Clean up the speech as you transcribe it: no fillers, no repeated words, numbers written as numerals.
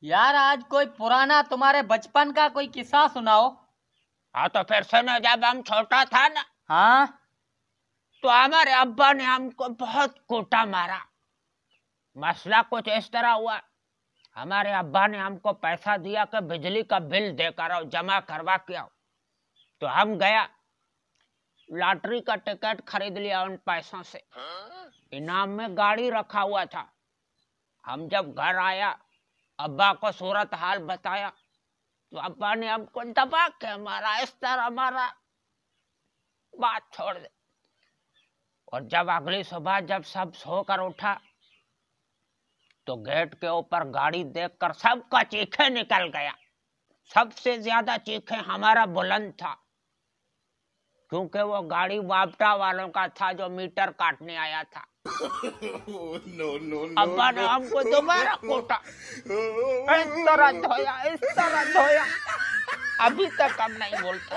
यार आज कोई पुराना तुम्हारे बचपन का कोई किस्सा सुनाओ। हाँ तो फिर सुनो, जब हम छोटा था ना, हाँ तो हमारे अब्बा ने हमको बहुत कोटा मारा। मसला कुछ इस तरह हुआ, हमारे अब्बा ने हमको पैसा दिया कि बिजली का बिल देकर आओ, जमा करवा के आओ। तो हम गया, लॉटरी का टिकट खरीद लिया उन पैसों से। इनाम में गाड़ी रखा हुआ था। हम जब घर आया, अब्बा को सूरत हाल बताया, तो अब्बा ने हमको दबा के मारा, इस तरह मारा, बात छोड़ दे। और जब अगली सुबह जब सब सोकर उठा, तो गेट के ऊपर गाड़ी देखकर सबका चीखे निकल गया। सबसे ज्यादा चीखे हमारा बुलंद था, क्योंकि वो गाड़ी वापटा वालों का था जो मीटर काटने आया था। अब्बा ने हमको दोबारा कोटा, इस तरह धोया, इस तरह धोया, अभी तक हम नहीं बोलते।